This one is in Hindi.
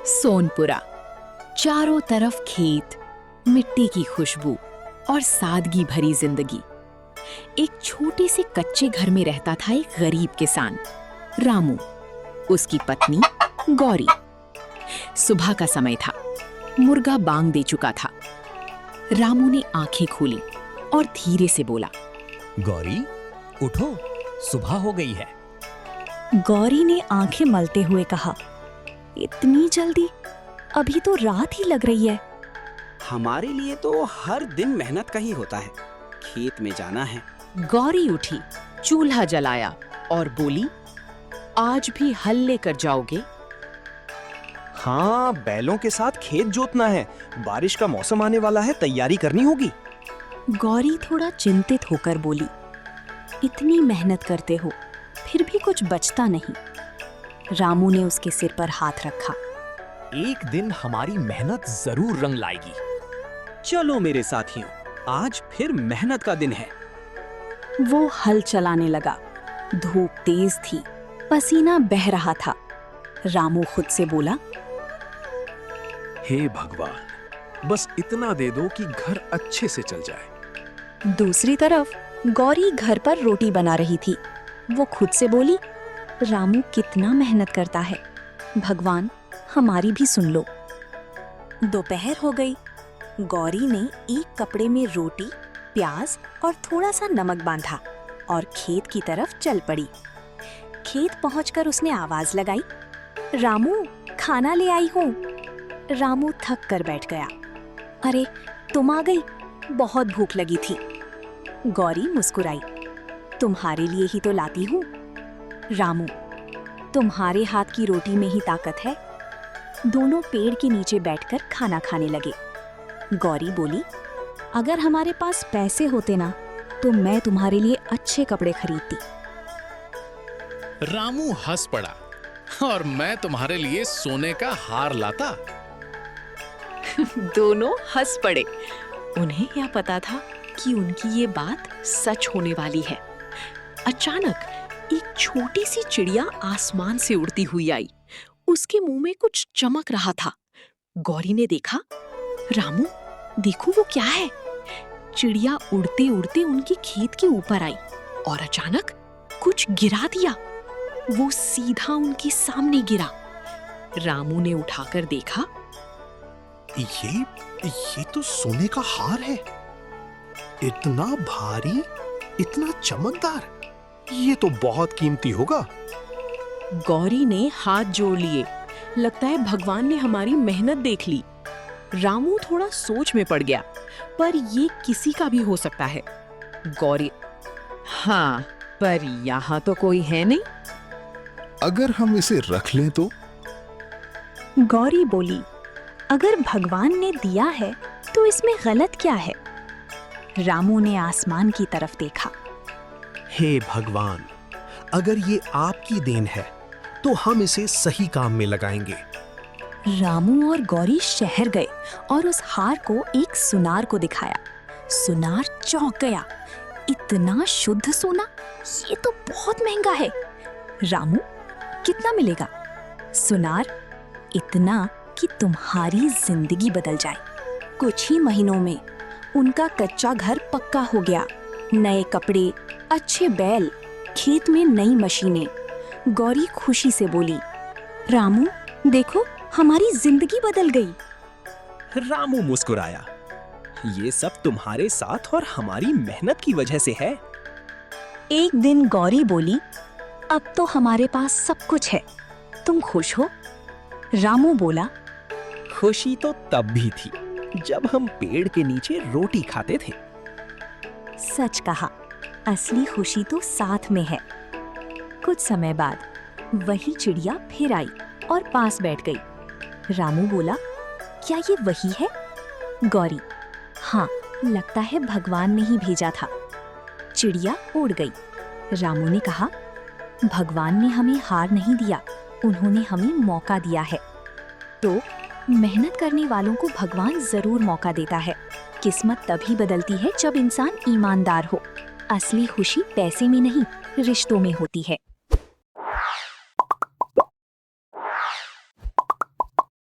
सोनपुरा। चारों तरफ खेत, मिट्टी की खुशबू और सादगी भरी जिंदगी। एक छोटे से कच्चे घर में रहता था एक गरीब किसान, रामू, उसकी पत्नी गौरी। सुबह का समय था, मुर्गा बांग दे चुका था। रामू ने आंखें खोली और धीरे से बोला, गौरी, उठो, सुबह हो गई है। गौरी ने आंखें मलते हुए कहा, इतनी जल्दी? अभी तो रात ही लग रही है। हमारे लिए तो हर दिन मेहनत का ही होता है। खेत में जाना है। गौरी उठी, चूल्हा जलाया और बोली, आज भी हल लेकर जाओगे? हाँ, बैलों के साथ खेत जोतना है। बारिश का मौसम आने वाला है, तैयारी करनी होगी। गौरी थोड़ा चिंतित होकर बोली, इतनी मेहनत करते हो, फिर भी कुछ बचता नहीं। रामू ने उसके सिर पर हाथ रखा। एक दिन हमारी मेहनत जरूर रंग लाएगी। चलो मेरे साथियों, आज फिर मेहनत का दिन है। वो हल चलाने लगा। धूप तेज थी, पसीना बह रहा था। रामू खुद से बोला, हे भगवान, बस इतना दे दो कि घर अच्छे से चल जाए। दूसरी तरफ गौरी घर पर रोटी बना रही थी। वो खुद से बोली, रामू कितना मेहनत करता है, भगवान हमारी भी सुन लो। दोपहर हो गई। गौरी ने एक कपड़े में रोटी, प्याज और थोड़ा सा नमक बांधा और खेत की तरफ चल पड़ी। खेत पहुंचकर उसने आवाज लगाई, रामू, खाना ले आई हूँ। रामू थक कर बैठ गया। अरे, तुम आ गई, बहुत भूख लगी थी। गौरी मुस्कुराई, तुम्हारे लिए ही तो लाती हूँ। रामू, तुम्हारे हाथ की रोटी में ही ताकत है। दोनों पेड़ के नीचे बैठकर खाना खाने लगे। गौरी बोली, अगर हमारे पास पैसे होते ना, तो मैं तुम्हारे लिए अच्छे कपड़े खरीदती। रामू हंस पड़ा, और मैं तुम्हारे लिए सोने का हार लाता। दोनों हंस पड़े। उन्हें क्या पता था कि उनकी ये बात सच होने वाली है। अचानक एक छोटी सी चिड़िया आसमान से उड़ती हुई आई। उसके मुंह में कुछ चमक रहा था। गौरी ने देखा, रामू, देखो वो क्या है। चिड़िया उड़ते उड़ते उनके खेत के ऊपर आई और अचानक कुछ गिरा दिया। वो सीधा उनके सामने गिरा। रामू ने उठाकर देखा, ये तो सोने का हार है। इतना भारी, इतना चमकदार, ये तो बहुत कीमती होगा। गौरी ने हाथ जोड़ लिए। लगता है भगवान ने हमारी मेहनत देख ली। रामू थोड़ा सोच में पड़ गया, पर ये किसी का भी हो सकता है। गौरी, हाँ, पर यहाँ तो कोई है नहीं। अगर हम इसे रख लें तो? गौरी बोली, अगर भगवान ने दिया है तो इसमें गलत क्या है। रामू ने आसमान की तरफ देखा। हे भगवान, अगर ये आपकी देन है तो हम इसे सही काम में लगाएंगे। रामू और गौरी शहर गए और उस हार को एक सुनार को दिखाया। सुनार चौंक गया, इतना शुद्ध सोना, ये तो बहुत महंगा है। रामू, कितना मिलेगा? सुनार, इतना कि तुम्हारी जिंदगी बदल जाए। कुछ ही महीनों में उनका कच्चा घर पक्का हो गया। नए कपड़े, अच्छे बैल, खेत में नई मशीनें। गौरी खुशी से बोली, रामू, देखो हमारी जिंदगी बदल गई। रामू मुस्कुराया, ये सब तुम्हारे साथ और हमारी मेहनत की वजह से है। एक दिन गौरी बोली, अब तो हमारे पास सब कुछ है, तुम खुश हो? रामू बोला, खुशी तो तब भी थी जब हम पेड़ के नीचे रोटी खाते थे। सच कहा, असली खुशी तो साथ में है। कुछ समय बाद वही चिड़िया फिर आई और पास बैठ गई। रामू बोला, क्या ये वही है? गौरी, हाँ, लगता है भगवान ने ही भेजा था। चिड़िया उड़ गई। रामू ने कहा, भगवान ने हमें हार नहीं दिया, उन्होंने हमें मौका दिया है। तो मेहनत करने वालों को भगवान जरूर मौका देता है। किस्मत तभी बदलती है जब इंसान ईमानदार हो। असली खुशी पैसे में नहीं, रिश्तों में होती है।